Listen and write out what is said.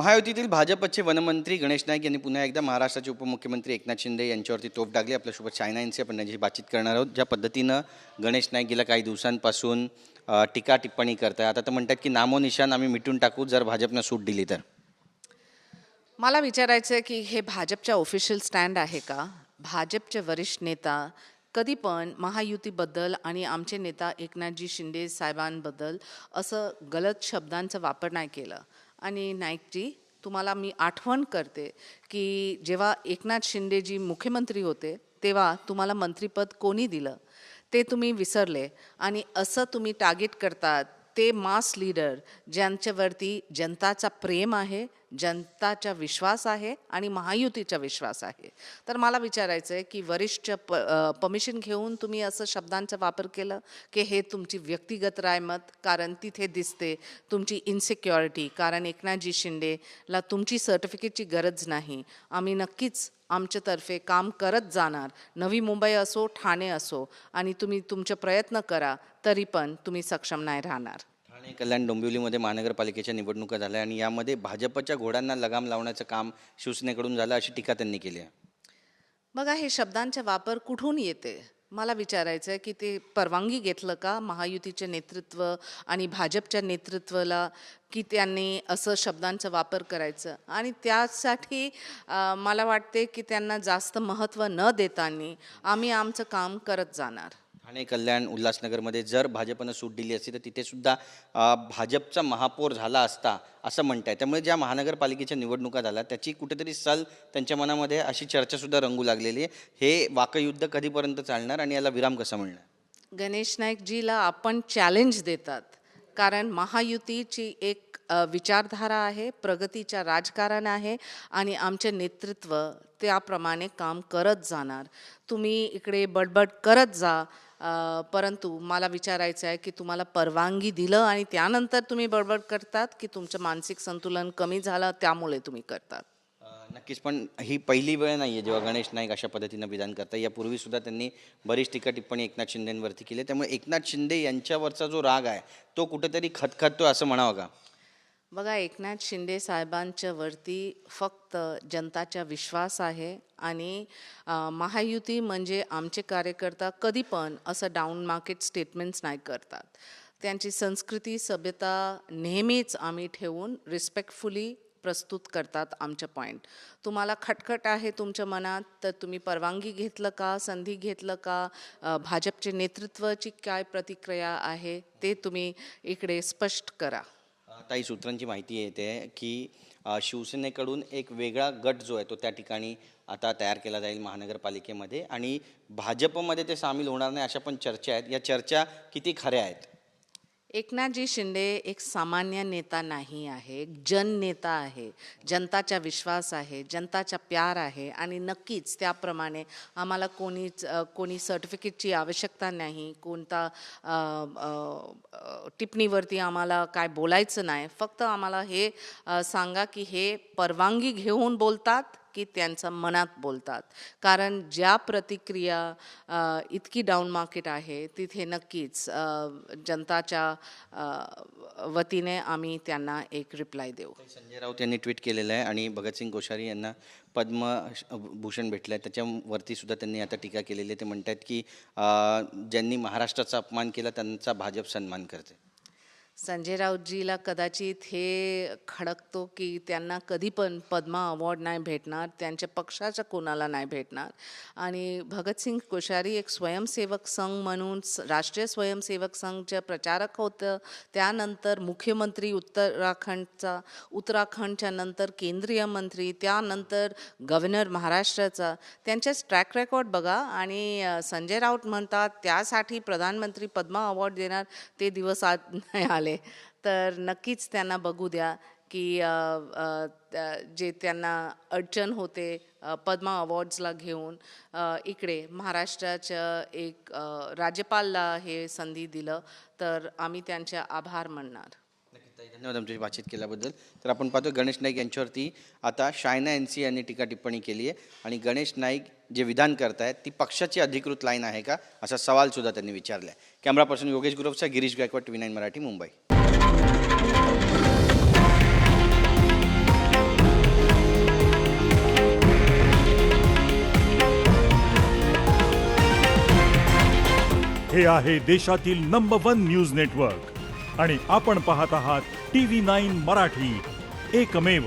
महायुतीतील भाजपचे वनमंत्री गणेश नाईक यांनी पुन्हा एकदा महाराष्ट्राचे उपमुख्यमंत्री एकनाथ शिंदे यांच्यावरती तोफ डागली. आपल्यासोबत चायना यांची आपण त्यांची बातचीत करणार आहोत. ज्या पद्धतीनं गणेश नाईक गेल्या काही दिवसांपासून टीका टिप्पणी करताय, आता तर म्हणतात की नामोनिशान आम्ही मिटून टाकू जर भाजपनं सूट दिली तर. मला विचारायचं आहे की हे भाजपचा ऑफिशियल स्टँड आहे का? भाजपचे वरिष्ठ नेता कधी पण महायुतीबद्दल आणि आमचे नेता एकनाथजी शिंदे साहेबांबद्दल असं गलत शब्दांचा वापर नाही केलं. आणि नाईकजी, तुम्हाला मी आठवण करते की जेव्हा एकनाथ शिंदेजी मुख्यमंत्री होते तेव्हा तुम्हाला मंत्रिपद कोणी दिलं ते तुम्ही विसरले. आणि असं तुम्ही टार्गेट करतात ते मास लीडर ज्यांच्यावरती जनताचा प्रेम आहे, जनताचा विश्वास आहे आणि महायुतीचा विश्वास आहे. तर मला विचारायचं आहे की वरिष्ठ परमिशन घेऊन तुम्ही असं शब्दांचा वापर केलं की हे तुमची व्यक्तिगत रायमत, कारण तिथे दिसते तुमची इन्सिक्युरिटी. कारण एकनाथजी शिंदेला तुमची सर्टिफिकेटची गरज नाही. आम्ही नक्कीच आमच्यातर्फे काम करत जाणार, नवी मुंबई असो ठाणे असो, आणि तुम्ही तुमचे प्रयत्न करा तरी पण तुम्ही सक्षम नाही राहणार. ठाणे, कल्याण, डोंबिवलीमध्ये महानगरपालिकेच्या निवडणुका झाल्या आणि यामध्ये भाजपच्या घोड्यांना लगाम लावण्याचं काम शिवसेनेकडून झालं अशी टीका त्यांनी केली आहे. बघा, हे शब्दांचा वापर कुठून येते मला विचारायचं आहे की ते परवानगी घेतलं का महायुतीचे नेतृत्व आणि भाजपच्या नेतृत्वाला की त्यांनी असं शब्दांचा वापर करायचं? आणि त्यासाठी मला वाटते की त्यांना जास्त महत्त्व न देताना आम्ही आमचं काम करत जाणार. ठाणे, कल्याण, उल्हासनगरमध्ये जर भाजपनं सूट दिली असती तर तिथे सुद्धा भाजपचा महापौर झाला असता असं म्हणताय. त्यामुळे ज्या महानगरपालिकेच्या निवडणुका झाल्या त्याची कुठेतरी सल त्यांच्या मनामध्ये अशी चर्चासुद्धा रंगू लागलेली आहे. हे वाकयुद्ध कधीपर्यंत चालणार आणि याला विराम कसा मिळणार? गणेश नाईकजीला आपण चॅलेंज देतात, कारण महायुतीची एक विचारधारा आहे, प्रगतीचं राजकारण आहे आणि आमचे नेतृत्व त्याप्रमाणे काम करत जाणार. तुम्ही इकडे बडबड करत जा, परंतु मला विचारायचं आहे की तुम्हाला परवानगी दिलं आणि त्यानंतर तुम्ही बडबड करतात की तुमचं मानसिक संतुलन कमी झालं त्यामुळे तुम्ही करतात? नक्कीच, पण ही पहिली वेळ नाही आहे जेव्हा गणेश नाईक अशा पद्धतीनं विधान करतात. यापूर्वीसुद्धा त्यांनी बरीच टीका टिप्पणी एकनाथ शिंदेंवरती केली. त्यामुळे एकनाथ शिंदे यांच्यावरचा जो राग आहे तो कुठेतरी खतखततो असं म्हणावं का? बघा, एकनाथ शिंदे साहेबांच्या वरती फक्त जनताचा विश्वास आहे आणि महायुती म्हणजे आमचे कार्यकर्ता कधी पण असं डाऊन मार्केट स्टेटमेंट्स नाही करतात. त्यांची संस्कृती सभ्यता नेहमीच आम्ही ठेवून रिस्पेक्टफुली प्रस्तुत करतात आमचं पॉईंट. तुम्हाला खटखट आहे तुमच्या मनात तर तुम्ही परवानगी घेतलं का, संधी घेतलं का, भाजपचे नेतृत्वाची काय प्रतिक्रिया आहे ते तुम्ही इकडे स्पष्ट करा. ताई, सूत्रांची माहिती येते की शिवसेनेकडून एक वेगळा गट जो आहे तो त्या ठिकाणी आता तयार केला जाईल महानगरपालिकेमध्ये आणि भाजपमध्ये ते सामील होणार नाही अशा पण चर्चा आहेत. या चर्चा किती खऱ्या आहेत? एकनाथजी शिंदे एक सामान्य नेता नाही आहे, एक जननेता आहे. जनताचा विश्वास आहे, जनताचा प्यार आहे आणि नक्कीच त्याप्रमाणे आम्हाला कोणी सर्टिफिकेटची आवश्यकता नाही, कोणता टिप्पणीवरती आम्हाला काय बोलायचं नाही. फक्त आम्हाला हे सांगा की हे परवानगी घेऊन बोलतात की त्यांच्या मनात बोलतात. कारण ज्या प्रतिक्रिया इतकी डाऊन मार्केट आहे तिथे नक्कीच जनताच्या वतीने आम्ही त्यांना एक रिप्लाय देऊ. संजय राऊत यांनी ट्विट केलेलं आहे आणि भगतसिंग कोश्यारी यांना पद्मभूषण भेटलं आहे. त्याच्यावरती सुद्धा त्यांनी आता टीका केलेली आहे. ते म्हणतात की ज्यांनी महाराष्ट्राचा अपमान केला त्यांचा भाजप सन्मान करते. संजय राऊतजीला कदाचित हे खडकतो की त्यांना कधी पण पद्मा अवॉर्ड नाही भेटणार, त्यांच्या पक्षाच्या कोणाला नाही भेटणार. आणि भगतसिंग कोश्यारी एक स्वयंसेवक संघ म्हणून राष्ट्रीय स्वयंसेवक संघचे प्रचारक होतं, त्यानंतर मुख्यमंत्री उत्तराखंडच्या नंतर केंद्रीय मंत्री, त्यानंतर गव्हर्नर महाराष्ट्राचा. त्यांचेच ट्रॅक रेकॉर्ड बघा. आणि संजय राऊत म्हणतात त्यासाठी प्रधानमंत्री पद्मा अवॉर्ड देणार, ते दिवस आज नाही आले. तर नक्कीच त्यांना बघू द्या की जे त्यांना अडचण होते पद्मा अवॉर्ड्सला घेऊन, इकडे महाराष्ट्राच्या एक राज्यपालला हे संधी दिलं तर आम्ही त्यांचे आभार मानणार. धन्यवाद आमच्याशी बातचीत केल्याबद्दल. तर आपण पाहतो गणेश नाईक यांच्यावरती आता चायना यांची यांनी टीका टिप्पणी केली आहे आणि गणेश नाईक जे विधान करतायत ती पक्षाची अधिकृत लाईन आहे का असा सवाल सुद्धा त्यांनी विचारला आहे. कॅमेरा पर्सन योगेश गुरवचा, गिरीश गायकवाड, TV9 मराठी, मुंबई. हे आहे देशातील नंबर 1 न्यूज नेटवर्क आणि आपण पाहत आहात TV9 मराठी, एकमेव.